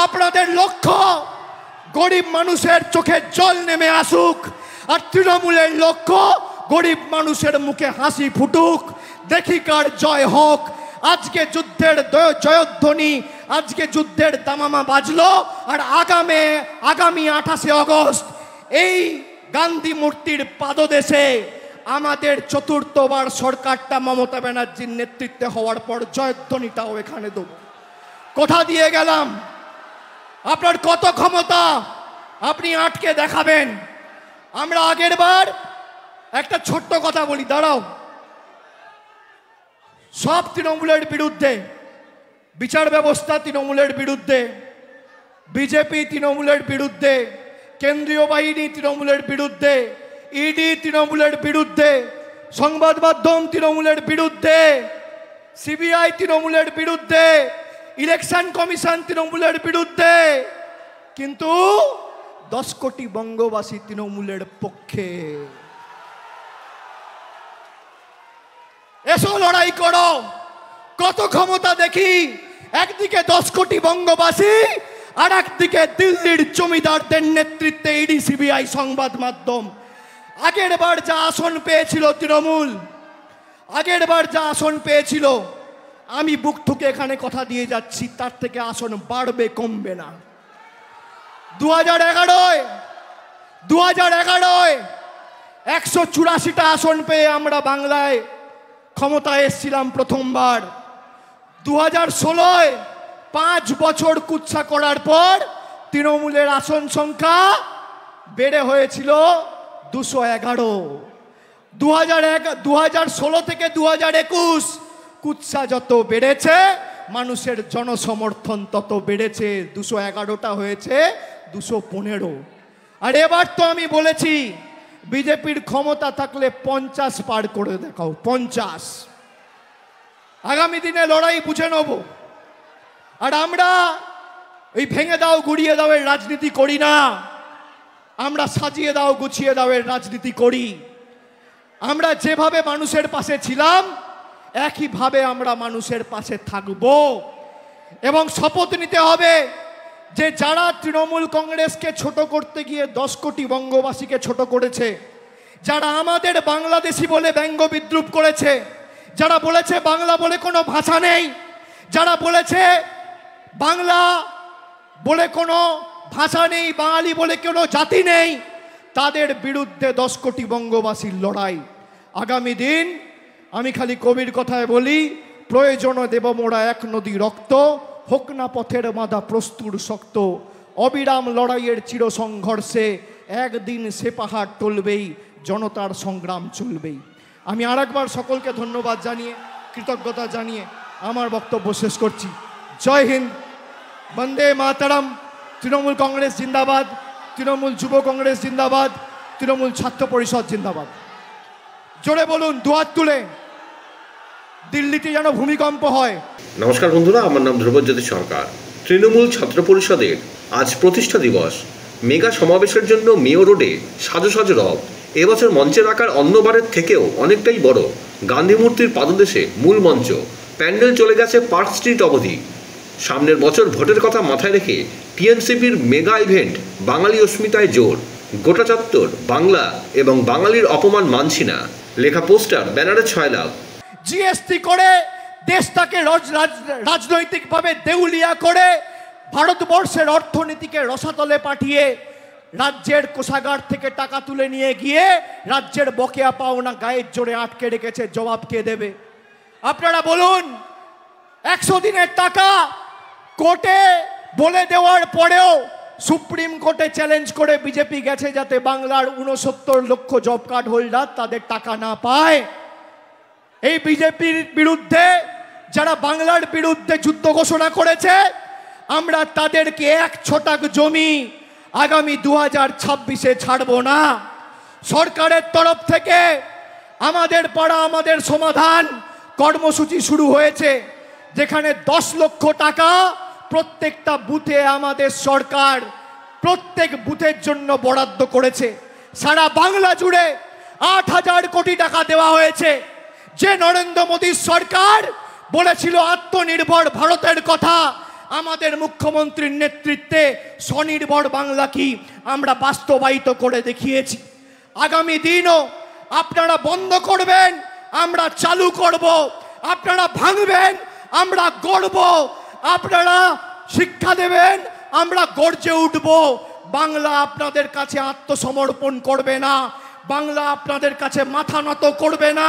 আপনাদের লক্ষ্য গরিব মানুষের চোখে জল নেমে আসুক, আর তৃণমূলের লক্ষ্য গরিব মানুষের মুখে হাসি ফুটুক, দেখি কার জয় হোক। আজকে যুদ্ধের জয়ধ্বনি, আজকে যুদ্ধের দামামা বাজলো, আর আগামী 28শে আগস্ট এই গান্ধী মূর্তির পাদদেশে আমাদের চতুর্থবার সরকারটা মমতা ব্যানার্জির নেতৃত্বে হওয়ার পর জয়ধ্বনিটাও এখানে দেব। কোথা দিয়ে গেলাম? আপনার কত ক্ষমতা আপনি আটকে দেখাবেন? আমরা আগের বার একটা ছোট্ট কথা বলি, দাঁড়াও, সব তৃণমূলের বিরুদ্ধে, বিচার ব্যবস্থা তৃণমূলের বিরুদ্ধে, বিজেপি তৃণমূলের বিরুদ্ধে, কেন্দ্রীয় বাহিনী তৃণমূলের বিরুদ্ধে, ইডি তৃণমূলের বিরুদ্ধে, সংবাদ মাধ্যম তৃণমূলের বিরুদ্ধে, সিবিআই তৃণমূলের বিরুদ্ধে, ইলেকশন কমিশন তৃণমূলের বিরুদ্ধে, কিন্তু 10 কোটি বঙ্গবাসী তৃণমূলের পক্ষে। এসো লড়াই করো, কত ক্ষমতা দেখি। একদিকে 10 কোটি বঙ্গবাসী, আর একদিকে দিল্লির জমিদারদের নেতৃত্বে ইডি সিবিআই সংবাদ মাধ্যম। আগের বার যা আসন পেয়েছিল তৃণমূল, আগের বার যা আসন পেয়েছিল, আমি বুক ঠুকে এখানে কথা দিয়ে যাচ্ছি, তার থেকে আসন বাড়বে, কমবে না। 2011 184টা আসন পেয়ে আমরা বাংলায় ক্ষমতায় এসেছিলাম প্রথমবার। 2016 5 বছর কুৎসা করার পর তৃণমূলের আসন সংখ্যা বেড়ে হয়েছিল 211। 2016 থেকে 2021 কুৎসা যত বেড়েছে, মানুষের জনসমর্থন তত বেড়েছে। 211টা হয়েছে 215। আর এবার তো আমি বলেছি, বিজেপির ক্ষমতা থাকলে 50 পার করে দেখাও, 50। আগামী দিনে লড়াই বুঝে নেব। আর আমরা এই ভেঙে দাও গুড়িয়ে দাও এর রাজনীতি করি না, আমরা সাজিয়ে দাও গুছিয়ে দাও এর রাজনীতি করি। আমরা যেভাবে মানুষের পাশে ছিলাম, একইভাবে আমরা মানুষের পাশে থাকব। এবং শপথ নিতে হবে যে যারা তৃণমূল কংগ্রেসকে ছোট করতে গিয়ে 10 কোটি বঙ্গবাসীকে ছোট করেছে, যারা আমাদের বাংলাদেশি বলে ব্যঙ্গ বিদ্রুপ করেছে, যারা বলেছে বাংলা বলে কোনো ভাষা নেই, যারা বলেছে বাংলা বলে কোনো ভাষা নেই, বাঙালি বলে কোনো জাতি নেই, তাদের বিরুদ্ধে 10 কোটি বঙ্গবাসীর লড়াই। আগামী দিন আমি খালি কবির কথায় বলি, প্রয়োজনে দেব মোরা এক নদী রক্ত, হোক না পথের মাদা প্রস্তুর শক্ত, অবিরাম লড়াইয়ের চির সংঘর্ষে একদিন সে পাহাড় টলবেই, জনতার সংগ্রাম চলবেই। আমি আরেকবার সকলকে ধন্যবাদ জানিয়ে, কৃতজ্ঞতা জানিয়ে আমার বক্তব্য শেষ করছি। জয় হিন্দ, বন্দে মাতরম। তৃণমূল কংগ্রেস জিন্দাবাদ, তৃণমূল যুব কংগ্রেস জিন্দাবাদ, তৃণমূল ছাত্র পরিষদ জিন্দাবাদ। জোরে বলুন, দুহাত তুলে, দিল্লিতে যেন ভূমিকম্প হয়। নমস্কার বন্ধুরা, আমার নাম ধ্রুবজ্যোতি সরকার। তৃণমূল ছাত্র পরিষদের আজ প্রতিষ্ঠা দিবস। মেগা সমাবেশের জন্য মেয়ো রোডে সাজো সাজো রব। এবছর মঞ্চের আকার অন্যবারের থেকেও অনেকটাই বড়। গান্ধী মূর্তির পাদদেশে মূল মঞ্চ, প্যান্ডেল চলে গেছে পার্ক স্ট্রিট অবধি। সামনের বছর ভোটের কথা মাথায় রেখে টিএমসিপির মেগা ইভেন্ট বাঙালি অস্মিতায় জোর। গোটা চত্বর বাংলা এবং বাঙালির অপমান মানছি না লেখা পোস্টার, ব্যানারে 6 লাখ। জিএসটি করে দেশটাকে রাজনৈতিকভাবে দেউলিয়া করে ভারতবর্ষের অর্থনীতিকে রসাতলে পাঠিয়ে রাজ্যের কোষাগার থেকে টাকা তুলে নিয়ে গিয়ে রাজ্যের বকেয়া পাওনা গায়ের জোরে আটকে রেখেছে। জবাব কে দেবে? আপনারা বলুন। 100 দিনের টাকা কোর্টে বলে দেওয়ার পরেও সুপ্রিম কোর্টে চ্যালেঞ্জ করে বিজেপি গেছে যাতে বাংলার 69 লক্ষ জব কার্ড হোল্ডার তাদের টাকা না পায়। এই বিজেপির বিরুদ্ধে যারা বাংলার বিরুদ্ধে যুদ্ধ ঘোষণা করেছে, আমরা তাদেরকে 1 ছটাক জমি আগামী 2026-এ ছাড়ব না। সরকারের তরফ থেকে আমাদের পাড়া আমাদের সমাধান কর্মসূচি শুরু হয়েছে, যেখানে 10 লক্ষ টাকা প্রত্যেকটা বুথে আমাদের সরকার প্রত্যেক বুথের জন্য বরাদ্দ করেছে। সারা বাংলা জুড়ে 8,000 কোটি টাকা দেওয়া হয়েছে। যে নরেন্দ্র মোদীর সরকার বলেছিল আত্মনির্ভর ভারতের কথা, আমাদের মুখ্যমন্ত্রীর নেতৃত্বে স্বনির্ভর বাংলা কি আমরা বাস্তবায়িত করে দেখিয়েছি। আগামী দিনও আপনারা বন্ধ করবেন, আমরা চালু করব। আপনারা ভাঙবেন, আমরা গড়ব। আপনারা শিক্ষা দেবেন, আমরা গর্জে উঠব। বাংলা আপনাদের কাছে আত্মসমর্পণ করবে না, বাংলা আপনাদের কাছে মাথা নত করবে না,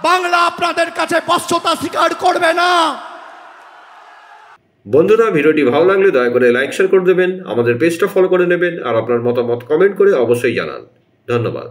বাংলা আপনাদের কাছে বশ্যতা স্বীকার করবে না। বন্ধুরা, ভিডিওটি ভালো লাগলে দয়া করে লাইক শেয়ার করে দেবেন, আমাদের পেজটা ফলো করে নেবেন আর আপনার মতামত কমেন্ট করে অবশ্যই জানান। ধন্যবাদ।